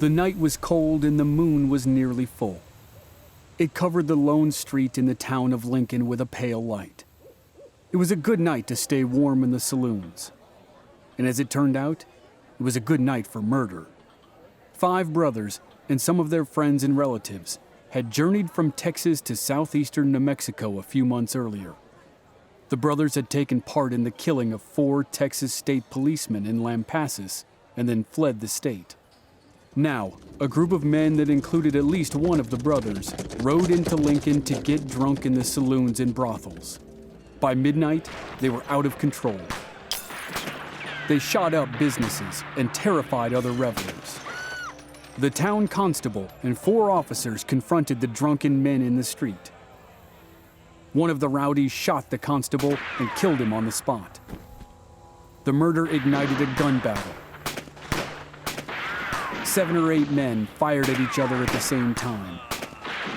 The night was cold and the moon was nearly full. It covered the lone street in the town of Lincoln with a pale light. It was a good night to stay warm in the saloons. And as it turned out, it was a good night for murder. 5 brothers and some of their friends and relatives had journeyed from Texas to southeastern New Mexico a few months earlier. The brothers had taken part in the killing of 4 Texas state policemen in Lampasas and then fled the state. Now, a group of men that included at least one of the brothers rode into Lincoln to get drunk in the saloons and brothels. By midnight, they were out of control. They shot up businesses and terrified other revelers. The town constable and 4 officers confronted the drunken men in the street. One of the rowdies shot the constable and killed him on the spot. The murder ignited a gun battle. 7 or 8 men fired at each other at the same time.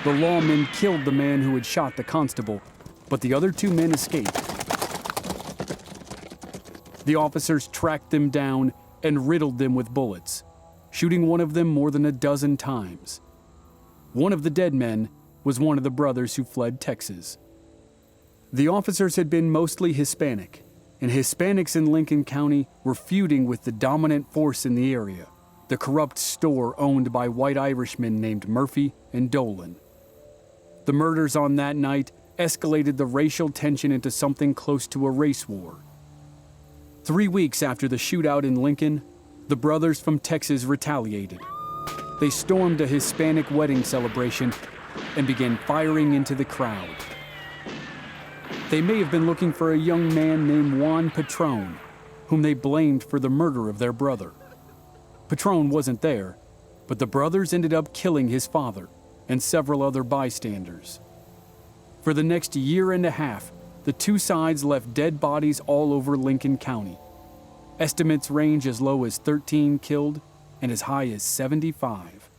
The lawmen killed the man who had shot the constable, but the other 2 men escaped. The officers tracked them down and riddled them with bullets, shooting one of them more than a dozen times. One of the dead men was one of the brothers who fled Texas. The officers had been mostly Hispanic, and Hispanics in Lincoln County were feuding with the dominant force in the area, the corrupt store owned by white Irishmen named Murphy and Dolan. The murders on that night escalated the racial tension into something close to a race war. 3 weeks after the shootout in Lincoln, the brothers from Texas retaliated. They stormed a Hispanic wedding celebration and began firing into the crowd. They may have been looking for a young man named Juan Patron, whom they blamed for the murder of their brother. Patron wasn't there, but the brothers ended up killing his father and several other bystanders. For the next year and a half, the 2 sides left dead bodies all over Lincoln County. Estimates range as low as 13 killed and as high as 75.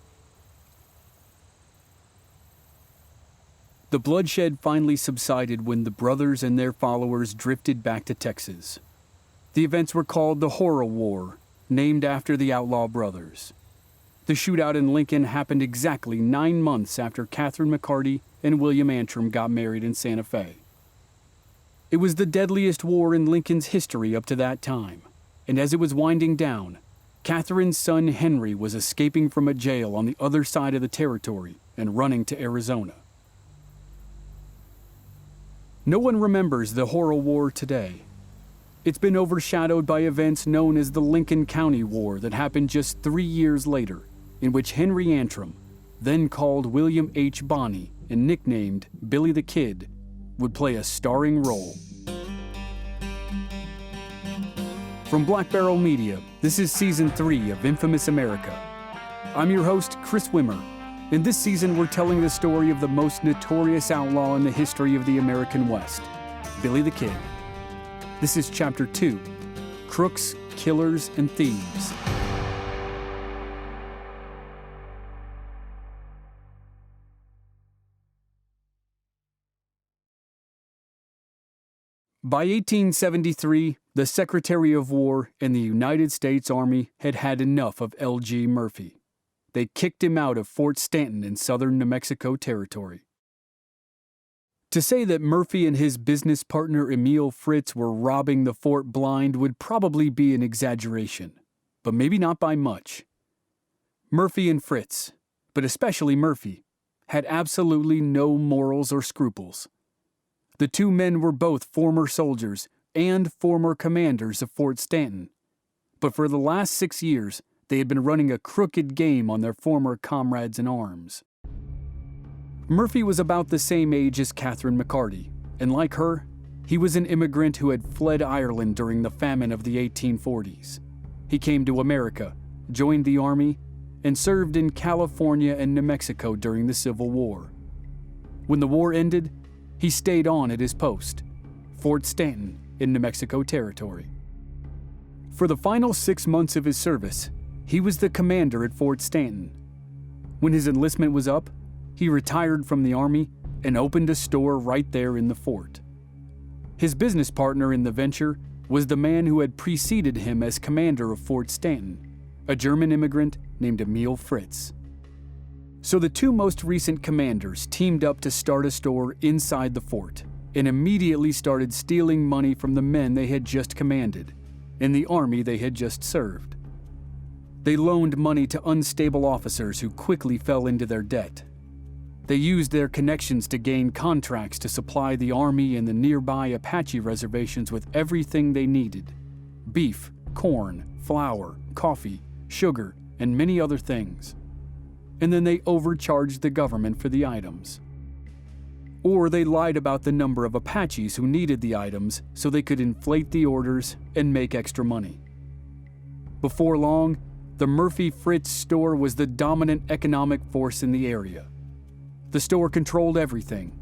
The bloodshed finally subsided when the brothers and their followers drifted back to Texas. The events were called the Horror War, named after the outlaw brothers. The shootout in Lincoln happened exactly 9 months after Catherine McCarty and William Antrim got married in Santa Fe. It was the deadliest war in Lincoln's history up to that time, and as it was winding down, Catherine's son Henry was escaping from a jail on the other side of the territory and running to Arizona. No one remembers the Horror War today. It's been overshadowed by events known as the Lincoln County War that happened just 3 years later, in which Henry Antrim, then called William H. Bonney and nicknamed Billy the Kid, would play a starring role. From Black Barrel Media, this is Season 3 of Infamous America. I'm your host, Chris Wimmer. In this season, we're telling the story of the most notorious outlaw in the history of the American West, Billy the Kid. This is Chapter 2, Crooks, Killers, and Thieves. By 1873, the Secretary of War and the United States Army had had enough of L.G. Murphy. They kicked him out of Fort Stanton in southern New Mexico Territory. To say that Murphy and his business partner Emil Fritz were robbing the fort blind would probably be an exaggeration, but maybe not by much. Murphy and Fritz, but especially Murphy, had absolutely no morals or scruples. The 2 men were both former soldiers and former commanders of Fort Stanton, but for the last 6 years, they had been running a crooked game on their former comrades in arms. Murphy was about the same age as Catherine McCarty, and like her, he was an immigrant who had fled Ireland during the famine of the 1840s. He came to America, joined the Army, and served in California and New Mexico during the Civil War. When the war ended, he stayed on at his post, Fort Stanton in New Mexico Territory. For the final 6 months of his service, he was the commander at Fort Stanton. When his enlistment was up, he retired from the Army and opened a store right there in the fort. His business partner in the venture was the man who had preceded him as commander of Fort Stanton, a German immigrant named Emil Fritz. So the two most recent commanders teamed up to start a store inside the fort and immediately started stealing money from the men they had just commanded and the army they had just served. They loaned money to unstable officers who quickly fell into their debt. They used their connections to gain contracts to supply the army and the nearby Apache reservations with everything they needed: beef, corn, flour, coffee, sugar, and many other things. And then they overcharged the government for the items. Or they lied about the number of Apaches who needed the items so they could inflate the orders and make extra money. Before long, the Murphy-Fritz store was the dominant economic force in the area. The store controlled everything,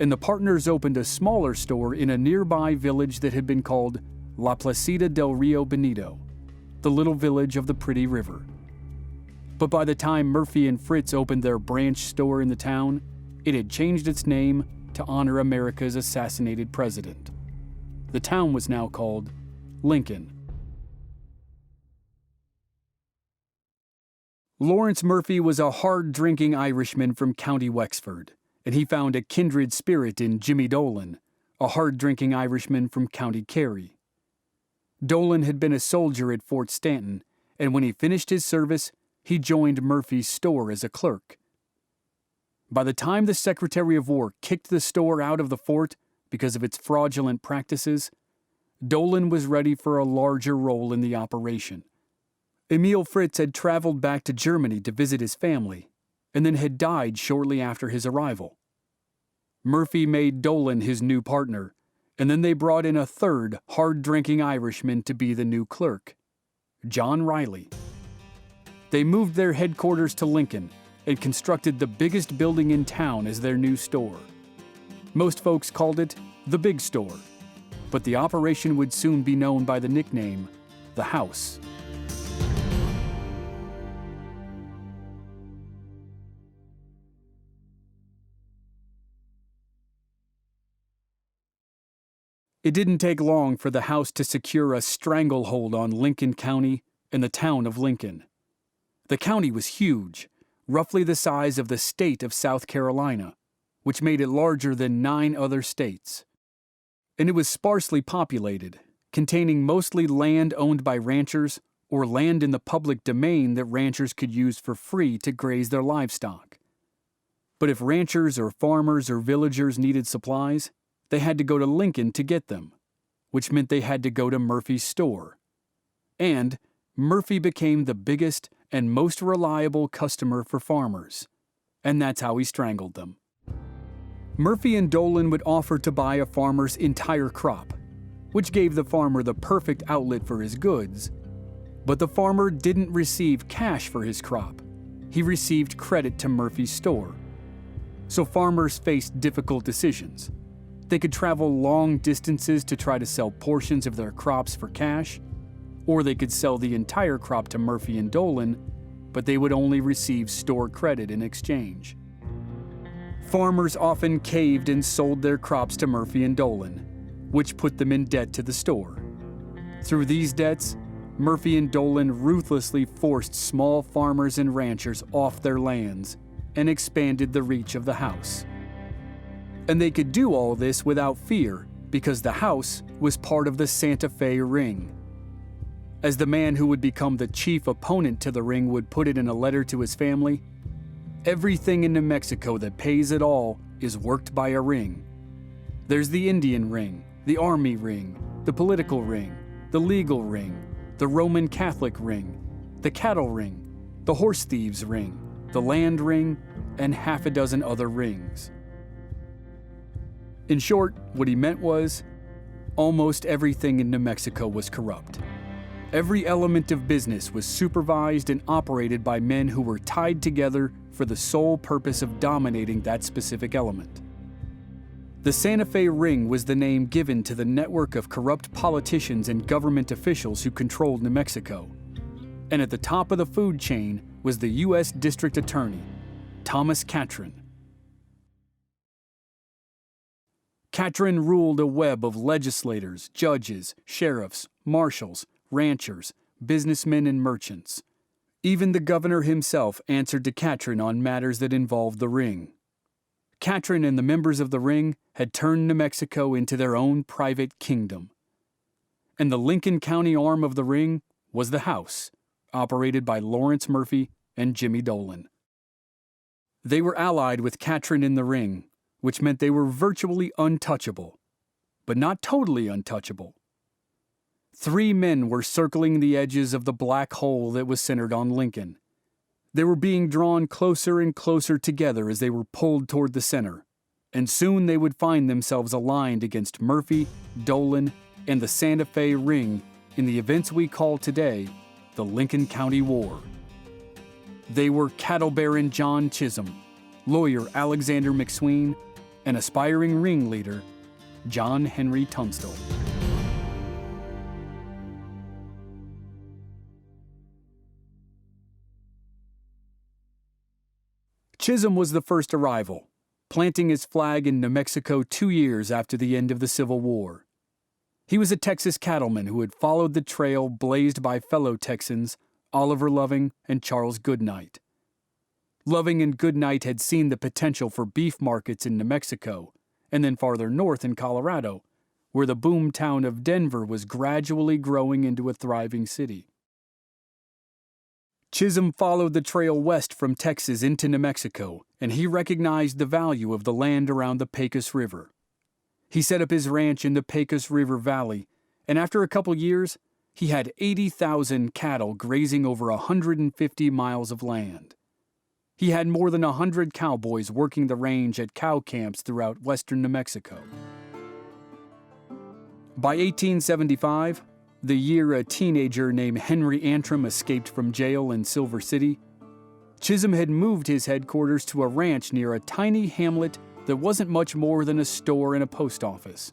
and the partners opened a smaller store in a nearby village that had been called La Placida del Rio Bonito, the little village of the Pretty River. But by the time Murphy and Fritz opened their branch store in the town, it had changed its name to honor America's assassinated president. The town was now called Lincoln. Lawrence Murphy was a hard-drinking Irishman from County Wexford, and he found a kindred spirit in Jimmy Dolan, a hard-drinking Irishman from County Kerry. Dolan had been a soldier at Fort Stanton, and when he finished his service, he joined Murphy's store as a clerk. By the time the Secretary of War kicked the store out of the fort because of its fraudulent practices, Dolan was ready for a larger role in the operation. Emil Fritz had traveled back to Germany to visit his family, and then had died shortly after his arrival. Murphy made Dolan his new partner, and then they brought in a third hard-drinking Irishman to be the new clerk, John Riley. They moved their headquarters to Lincoln and constructed the biggest building in town as their new store. Most folks called it the Big Store, but the operation would soon be known by the nickname, the House. It didn't take long for the House to secure a stranglehold on Lincoln County and the town of Lincoln. The county was huge, roughly the size of the state of South Carolina, which made it larger than 9 other states. And it was sparsely populated, containing mostly land owned by ranchers or land in the public domain that ranchers could use for free to graze their livestock. But if ranchers or farmers or villagers needed supplies, they had to go to Lincoln to get them, which meant they had to go to Murphy's store. And Murphy became the biggest and most reliable customer for farmers, and that's how he strangled them. Murphy and Dolan would offer to buy a farmer's entire crop, which gave the farmer the perfect outlet for his goods. But the farmer didn't receive cash for his crop. He received credit to Murphy's store. So farmers faced difficult decisions. They could travel long distances to try to sell portions of their crops for cash, or they could sell the entire crop to Murphy and Dolan, but they would only receive store credit in exchange. Farmers often caved and sold their crops to Murphy and Dolan, which put them in debt to the store. Through these debts, Murphy and Dolan ruthlessly forced small farmers and ranchers off their lands and expanded the reach of the House. And they could do all this without fear because the House was part of the Santa Fe Ring. As the man who would become the chief opponent to the ring would put it in a letter to his family, everything in New Mexico that pays at all is worked by a ring. There's the Indian ring, the Army ring, the political ring, the legal ring, the Roman Catholic ring, the cattle ring, the horse thieves ring, the land ring, and half a dozen other rings. In short, what he meant was, almost everything in New Mexico was corrupt. Every element of business was supervised and operated by men who were tied together for the sole purpose of dominating that specific element. The Santa Fe Ring was the name given to the network of corrupt politicians and government officials who controlled New Mexico. And at the top of the food chain was the U.S. District Attorney, Thomas Catron. Catron ruled a web of legislators, judges, sheriffs, marshals, ranchers, businessmen, and merchants. Even the governor himself answered to Catron on matters that involved the ring. Catron and the members of the ring had turned New Mexico into their own private kingdom. And the Lincoln County arm of the ring was the House, operated by Lawrence Murphy and Jimmy Dolan. They were allied with Catron in the ring, which meant they were virtually untouchable, but not totally untouchable. 3 men were circling the edges of the black hole that was centered on Lincoln. They were being drawn closer and closer together as they were pulled toward the center, and soon they would find themselves aligned against Murphy, Dolan, and the Santa Fe Ring in the events we call today the Lincoln County War. They were cattle baron John Chisum, lawyer Alexander McSween, and aspiring ringleader John Henry Tunstall. Chisum was the first arrival, planting his flag in New Mexico 2 years after the end of the Civil War. He was a Texas cattleman who had followed the trail blazed by fellow Texans Oliver Loving and Charles Goodnight. Loving and Goodnight had seen the potential for beef markets in New Mexico, and then farther north in Colorado, where the boom town of Denver was gradually growing into a thriving city. Chisum followed the trail west from Texas into New Mexico, and he recognized the value of the land around the Pecos River. He set up his ranch in the Pecos River Valley, and after a couple years, he had 80,000 cattle grazing over 150 miles of land. He had more than 100 cowboys working the range at cow camps throughout western New Mexico. By 1875, the year a teenager named Henry Antrim escaped from jail in Silver City, Chisum had moved his headquarters to a ranch near a tiny hamlet that wasn't much more than a store and a post office.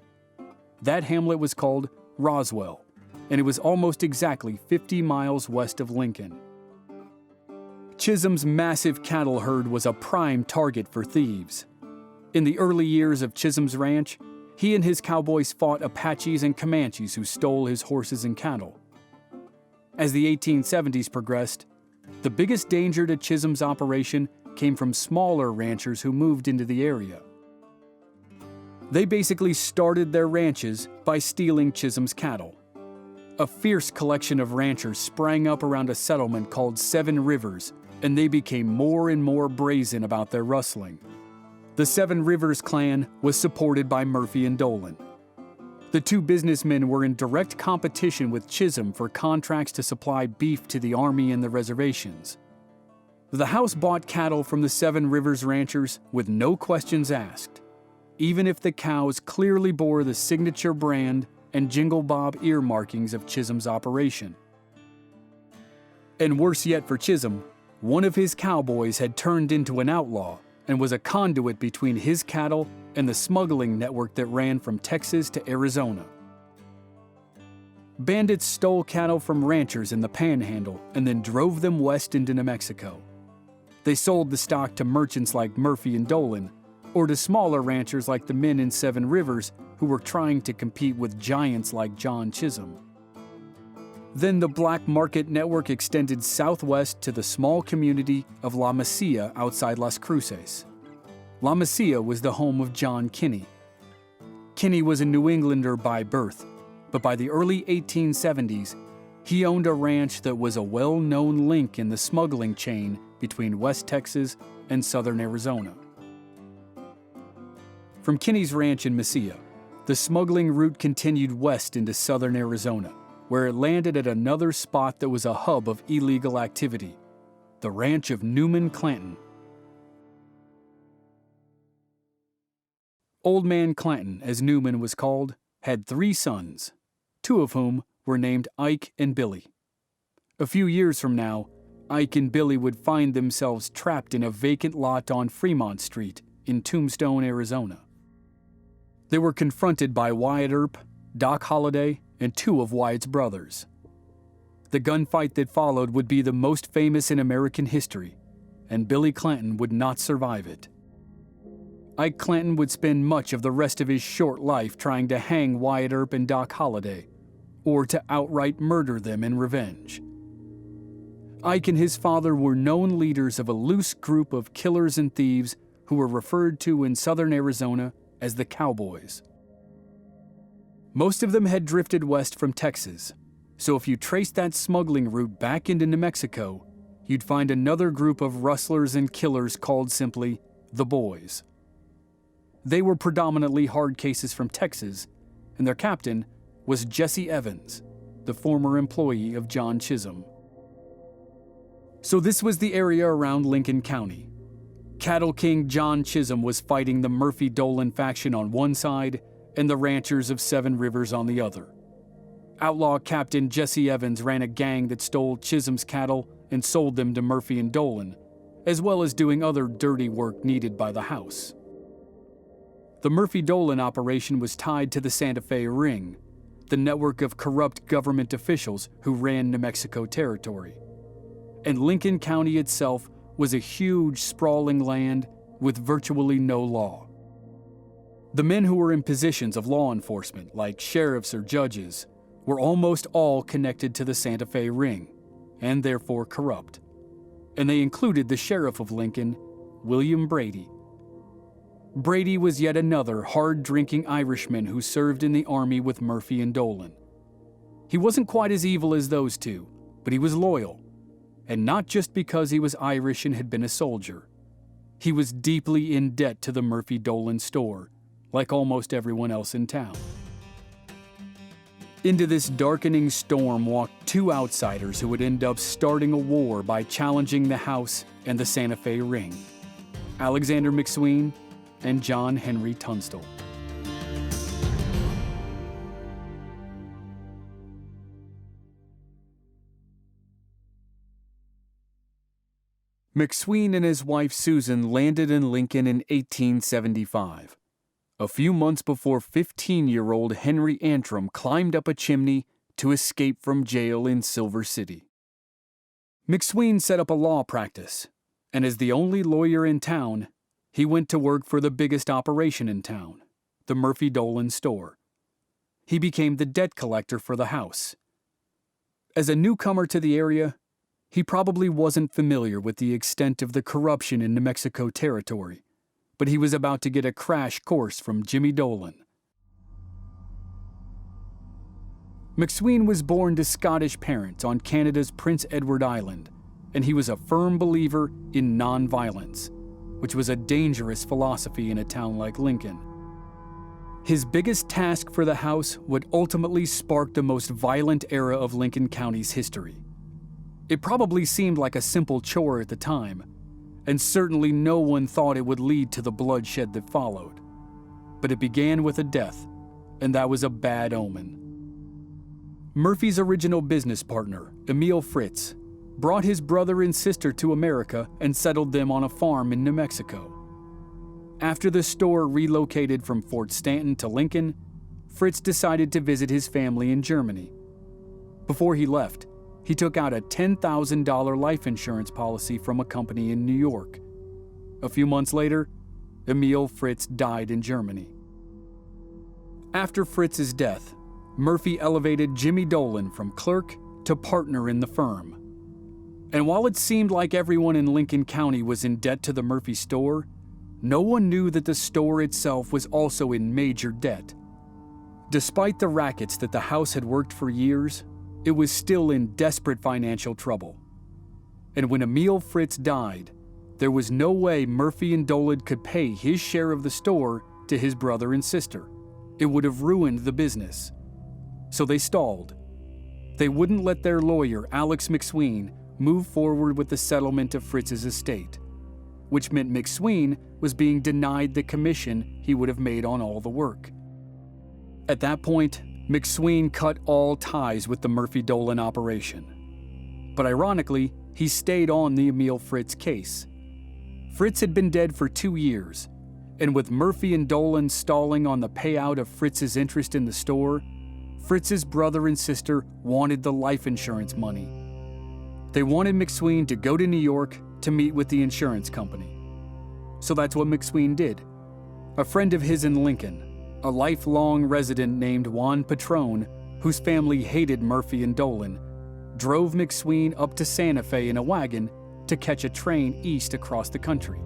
That hamlet was called Roswell, and it was almost exactly 50 miles west of Lincoln. Chisum's massive cattle herd was a prime target for thieves. In the early years of Chisum's ranch, he and his cowboys fought Apaches and Comanches who stole his horses and cattle. As the 1870s progressed, the biggest danger to Chisum's operation came from smaller ranchers who moved into the area. They basically started their ranches by stealing Chisum's cattle. A fierce collection of ranchers sprang up around a settlement called 7 Rivers, and they became more and more brazen about their rustling. The 7 Rivers clan was supported by Murphy and Dolan. The 2 businessmen were in direct competition with Chisum for contracts to supply beef to the army and the reservations. The house bought cattle from the 7 Rivers ranchers with no questions asked, even if the cows clearly bore the signature brand and Jingle Bob ear markings of Chisum's operation. And worse yet for Chisum, one of his cowboys had turned into an outlaw and was a conduit between his cattle and the smuggling network that ran from Texas to Arizona. Bandits stole cattle from ranchers in the Panhandle and then drove them west into New Mexico. They sold the stock to merchants like Murphy and Dolan, or to smaller ranchers like the men in 7 Rivers who were trying to compete with giants like John Chisum. Then the black market network extended southwest to the small community of La Mesilla outside Las Cruces. La Mesilla was the home of John Kinney. Kinney was a New Englander by birth, but by the early 1870s, he owned a ranch that was a well-known link in the smuggling chain between West Texas and southern Arizona. From Kinney's ranch in Mesilla, the smuggling route continued west into southern Arizona, where it landed at another spot that was a hub of illegal activity, the ranch of Newman Clanton. Old Man Clanton, as Newman was called, had 3 sons, 2 of whom were named Ike and Billy. A few years from now, Ike and Billy would find themselves trapped in a vacant lot on Fremont Street in Tombstone, Arizona. They were confronted by Wyatt Earp, Doc Holliday, and 2 of Wyatt's brothers. The gunfight that followed would be the most famous in American history, and Billy Clanton would not survive it. Ike Clanton would spend much of the rest of his short life trying to hang Wyatt Earp and Doc Holliday, or to outright murder them in revenge. Ike and his father were known leaders of a loose group of killers and thieves who were referred to in southern Arizona as the Cowboys. Most of them had drifted west from Texas, so if you traced that smuggling route back into New Mexico, you'd find another group of rustlers and killers called simply the Boys. They were predominantly hard cases from Texas, and their captain was Jesse Evans, the former employee of John Chisum. So this was the area around Lincoln County. Cattle King John Chisum was fighting the Murphy-Dolan faction on one side and the ranchers of Seven Rivers on the other. Outlaw Captain Jesse Evans ran a gang that stole Chisum's cattle and sold them to Murphy and Dolan, as well as doing other dirty work needed by the house. The Murphy-Dolan operation was tied to the Santa Fe Ring, the network of corrupt government officials who ran New Mexico territory. And Lincoln County itself was a huge, sprawling land with virtually no law. The men who were in positions of law enforcement, like sheriffs or judges, were almost all connected to the Santa Fe Ring, and therefore corrupt. And they included the sheriff of Lincoln, William Brady. Brady was yet another hard-drinking Irishman who served in the army with Murphy and Dolan. He wasn't quite as evil as those two, but he was loyal. And not just because he was Irish and had been a soldier. He was deeply in debt to the Murphy-Dolan store, like almost everyone else in town. Into this darkening storm walked two outsiders who would end up starting a war by challenging the house and the Santa Fe Ring: Alexander McSween and John Henry Tunstall. McSween and his wife Susan landed in Lincoln in 1875, a few months before 15-year-old Henry Antrim climbed up a chimney to escape from jail in Silver City. McSween set up a law practice, and as the only lawyer in town, he went to work for the biggest operation in town, the Murphy-Dolan store. He became the debt collector for the house. As a newcomer to the area, he probably wasn't familiar with the extent of the corruption in New Mexico territory, but he was about to get a crash course from Jimmy Dolan. McSween was born to Scottish parents on Canada's Prince Edward Island, and he was a firm believer in nonviolence, which was a dangerous philosophy in a town like Lincoln. His biggest task for the house would ultimately spark the most violent era of Lincoln County's history. It probably seemed like a simple chore at the time, and certainly no one thought it would lead to the bloodshed that followed. But it began with a death, and that was a bad omen. Murphy's original business partner, Emil Fritz, brought his brother and sister to America and settled them on a farm in New Mexico. After the store relocated from Fort Stanton to Lincoln, Fritz decided to visit his family in Germany. Before he left, he took out a $10,000 life insurance policy from a company in New York. A few months later, Emil Fritz died in Germany. After Fritz's death, Murphy elevated Jimmy Dolan from clerk to partner in the firm. And while it seemed like everyone in Lincoln County was in debt to the Murphy store, no one knew that the store itself was also in major debt. Despite the rackets that the house had worked for years, it was still in desperate financial trouble. And when Emil Fritz died, there was no way Murphy and Dolan could pay his share of the store to his brother and sister. It would have ruined the business. So they stalled. They wouldn't let their lawyer, Alex McSween, move forward with the settlement of Fritz's estate, which meant McSween was being denied the commission he would have made on all the work. At that point, McSween cut all ties with the Murphy-Dolan operation. But ironically, he stayed on the Emil Fritz case. Fritz had been dead for 2 years, and with Murphy and Dolan stalling on the payout of Fritz's interest in the store, Fritz's brother and sister wanted the life insurance money. They wanted McSween to go to New York to meet with the insurance company. So that's what McSween did. A friend of his in Lincoln, a lifelong resident named Juan Patron, whose family hated Murphy and Dolan, drove McSween up to Santa Fe in a wagon to catch a train east across the country.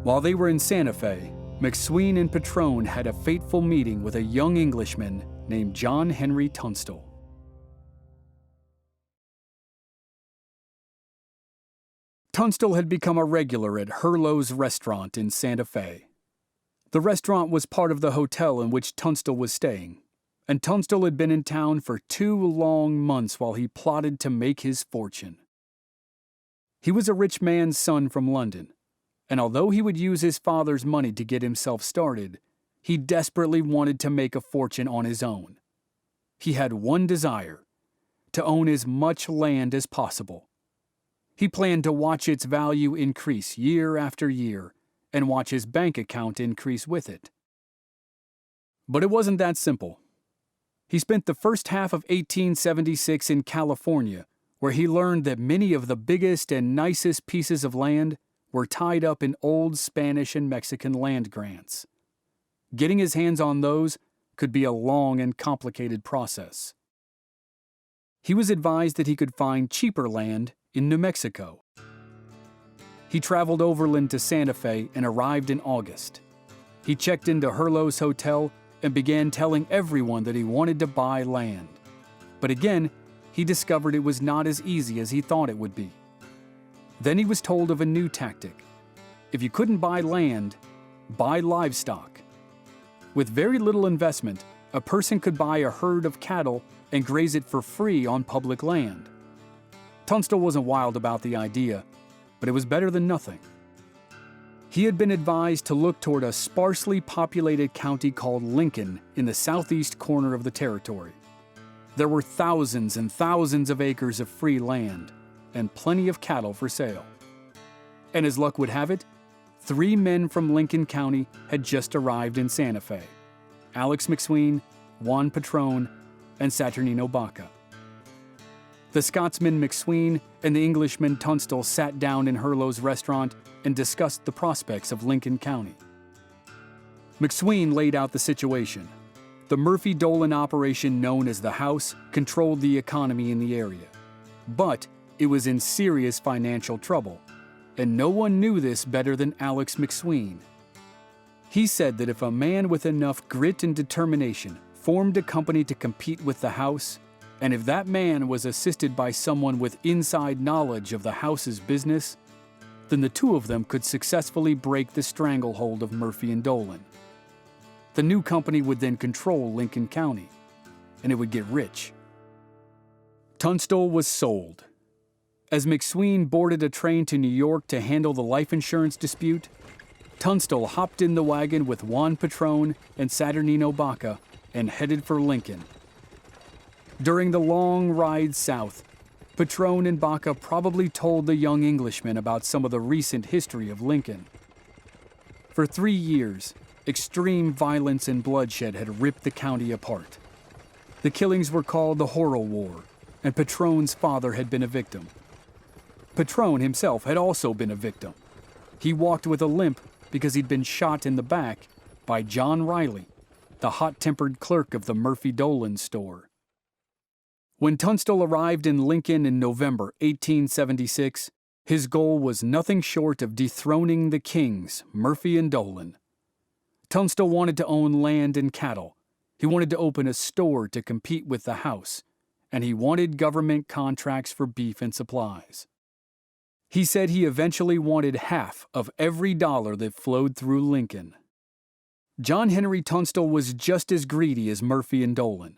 While they were in Santa Fe, McSween and Patrone had a fateful meeting with a young Englishman named John Henry Tunstall. Tunstall had become a regular at Hurlow's restaurant in Santa Fe. The restaurant was part of the hotel in which Tunstall was staying, and Tunstall had been in town for 2 long months while he plotted to make his fortune. He was a rich man's son from London, and although he would use his father's money to get himself started, he desperately wanted to make a fortune on his own. He had one desire: to own as much land as possible. He planned to watch its value increase year after year and watch his bank account increase with it. But it wasn't that simple. He spent the first half of 1876 in California, where he learned that many of the biggest and nicest pieces of land were tied up in old Spanish and Mexican land grants. Getting his hands on those could be a long and complicated process. He was advised that he could find cheaper land in New Mexico. He traveled overland to Santa Fe and arrived in August. He checked into Hurlow's hotel and began telling everyone that he wanted to buy land. But again, he discovered it was not as easy as he thought it would be. Then he was told of a new tactic. If you couldn't buy land, buy livestock. With very little investment, a person could buy a herd of cattle and graze it for free on public land. Tunstall wasn't wild about the idea, but it was better than nothing. He had been advised to look toward a sparsely populated county called Lincoln in the southeast corner of the territory. There were thousands and thousands of acres of free land and plenty of cattle for sale. And as luck would have it, 3 men from Lincoln County had just arrived in Santa Fe: Alex McSween, Juan Patrone, and Saturnino Baca. The Scotsman McSween and the Englishman Tunstall sat down in Hurlow's restaurant and discussed the prospects of Lincoln County. McSween laid out the situation. The Murphy-Dolan operation known as the House controlled the economy in the area. But it was in serious financial trouble, and no one knew this better than Alex McSween. He said that if a man with enough grit and determination formed a company to compete with the House, and if that man was assisted by someone with inside knowledge of the House's business, then the two of them could successfully break the stranglehold of Murphy and Dolan. The new company would then control Lincoln County, and it would get rich. Tunstall was sold. As McSween boarded a train to New York to handle the life insurance dispute, Tunstall hopped in the wagon with Juan Patrone and Saturnino Baca and headed for Lincoln. During the long ride south, Patrone and Baca probably told the young Englishman about some of the recent history of Lincoln. For 3 years, extreme violence and bloodshed had ripped the county apart. The killings were called the Horror War, and Patrone's father had been a victim. Patrone himself had also been a victim. He walked with a limp because he'd been shot in the back by John Riley, the hot-tempered clerk of the Murphy-Dolan store. When Tunstall arrived in Lincoln in November 1876, his goal was nothing short of dethroning the kings, Murphy and Dolan. Tunstall wanted to own land and cattle. He wanted to open a store to compete with the House, and he wanted government contracts for beef and supplies. He said he eventually wanted half of every dollar that flowed through Lincoln. John Henry Tunstall was just as greedy as Murphy and Dolan.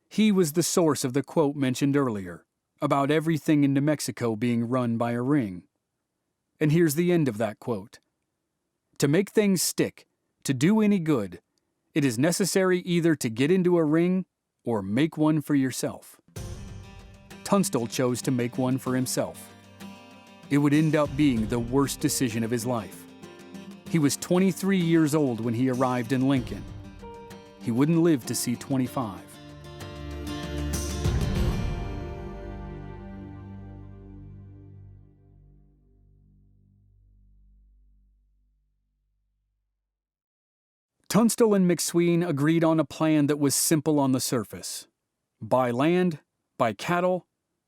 He was the source of the quote mentioned earlier about everything in New Mexico being run by a ring. And here's the end of that quote. To make things stick, to do any good, it is necessary either to get into a ring or make one for yourself. Tunstall chose to make one for himself. It would end up being the worst decision of his life. He was 23 years old when he arrived in Lincoln. He wouldn't live to see 25. Tunstall and McSween agreed on a plan that was simple on the surface. Buy land, buy cattle,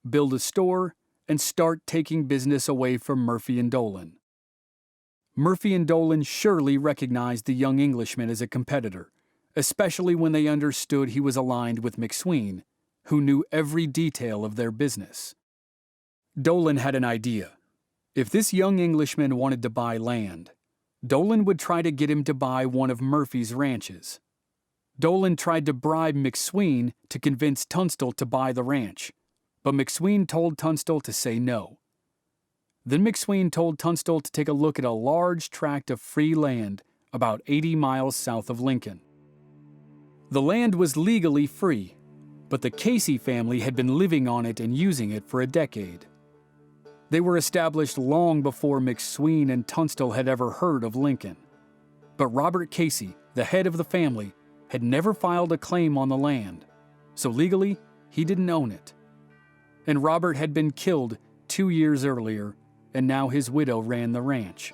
build a store, and start taking business away from Murphy and Dolan. Murphy and Dolan surely recognized the young Englishman as a competitor, especially when they understood he was aligned with McSween, who knew every detail of their business. Dolan had an idea. If this young Englishman wanted to buy land, Dolan would try to get him to buy one of Murphy's ranches. Dolan tried to bribe McSween to convince Tunstall to buy the ranch, but McSween told Tunstall to say no. Then McSween told Tunstall to take a look at a large tract of free land about 80 miles south of Lincoln. The land was legally free, but the Casey family had been living on it and using it for a decade. They were established long before McSween and Tunstall had ever heard of Lincoln. But Robert Casey, the head of the family, had never filed a claim on the land, so legally he didn't own it. And Robert had been killed 2 years earlier, and now his widow ran the ranch.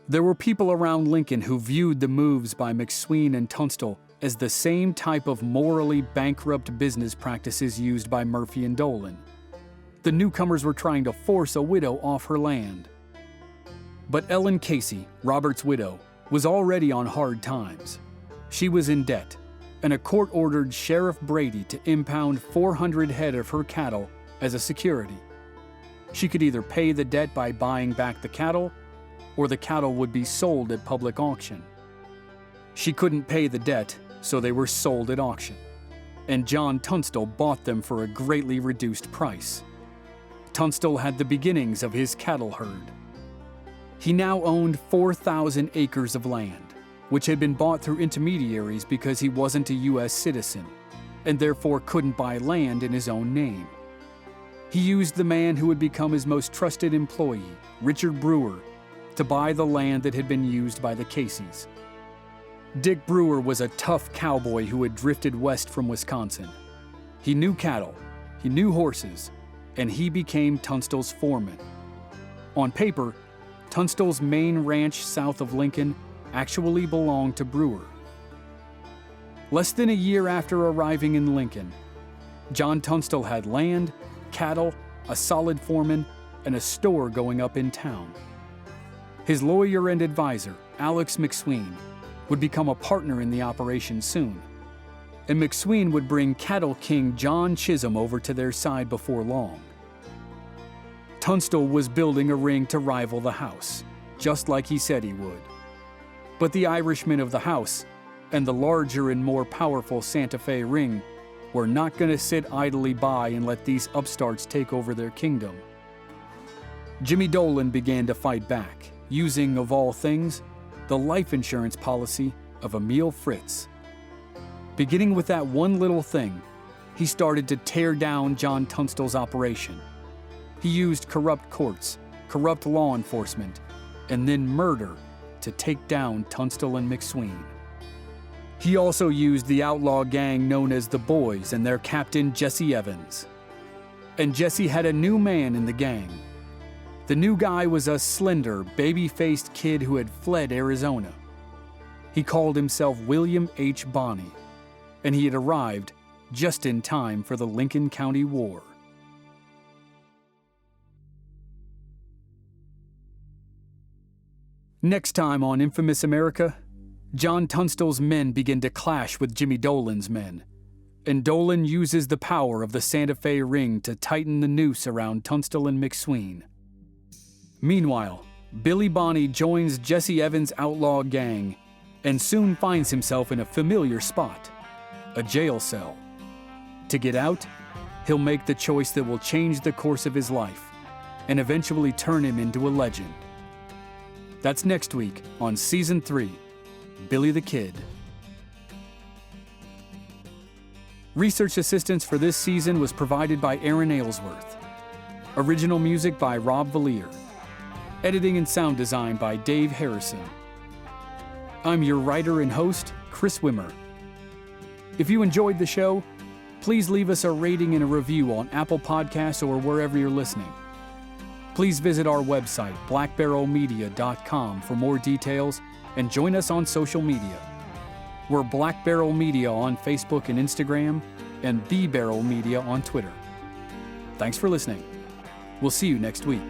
There were people around Lincoln who viewed the moves by McSween and Tunstall as the same type of morally bankrupt business practices used by Murphy and Dolan. The newcomers were trying to force a widow off her land. But Ellen Casey, Robert's widow, was already on hard times. She was in debt, and a court ordered Sheriff Brady to impound 400 head of her cattle as a security. She could either pay the debt by buying back the cattle, or the cattle would be sold at public auction. She couldn't pay the debt, so they were sold at auction, and John Tunstall bought them for a greatly reduced price. Tunstall had the beginnings of his cattle herd. He now owned 4,000 acres of land, which had been bought through intermediaries because he wasn't a U.S. citizen, and therefore couldn't buy land in his own name. He used the man who would become his most trusted employee, Richard Brewer, to buy the land that had been used by the Caseys. Dick Brewer was a tough cowboy who had drifted west from Wisconsin. He knew cattle, he knew horses, and he became Tunstall's foreman. On paper, Tunstall's main ranch south of Lincoln actually belonged to Brewer. Less than a year after arriving in Lincoln, John Tunstall had land, cattle, a solid foreman, and a store going up in town. His lawyer and advisor, Alex McSween, would become a partner in the operation soon, and McSween would bring cattle king John Chisum over to their side before long. Tunstall was building a ring to rival the house, just like he said he would. But the Irishmen of the house and the larger and more powerful Santa Fe ring were not going to sit idly by and let these upstarts take over their kingdom. Jimmy Dolan began to fight back, using, of all things, the life insurance policy of Emil Fritz. Beginning with that one little thing, he started to tear down John Tunstall's operation. He used corrupt courts, corrupt law enforcement, and then murder to take down Tunstall and McSween. He also used the outlaw gang known as the Boys and their captain Jesse Evans. And Jesse had a new man in the gang. The new guy was a slender, baby-faced kid who had fled Arizona. He called himself William H. Bonney, and he had arrived just in time for the Lincoln County War. Next time on Infamous America, John Tunstall's men begin to clash with Jimmy Dolan's men, and Dolan uses the power of the Santa Fe ring to tighten the noose around Tunstall and McSween. Meanwhile, Billy Bonney joins Jesse Evans' outlaw gang and soon finds himself in a familiar spot, a jail cell. To get out, he'll make the choice that will change the course of his life and eventually turn him into a legend. That's next week on Season 3, Billy the Kid. Research assistance for this season was provided by Aaron Aylesworth. Original music by Rob Valier. Editing and sound design by Dave Harrison. I'm your writer and host, Chris Wimmer. If you enjoyed the show, please leave us a rating and a review on Apple Podcasts or wherever you're listening. Please visit our website, blackbarrelmedia.com, for more details and join us on social media. We're Black Barrel Media on Facebook and Instagram, and B Barrel Media on Twitter. Thanks for listening. We'll see you next week.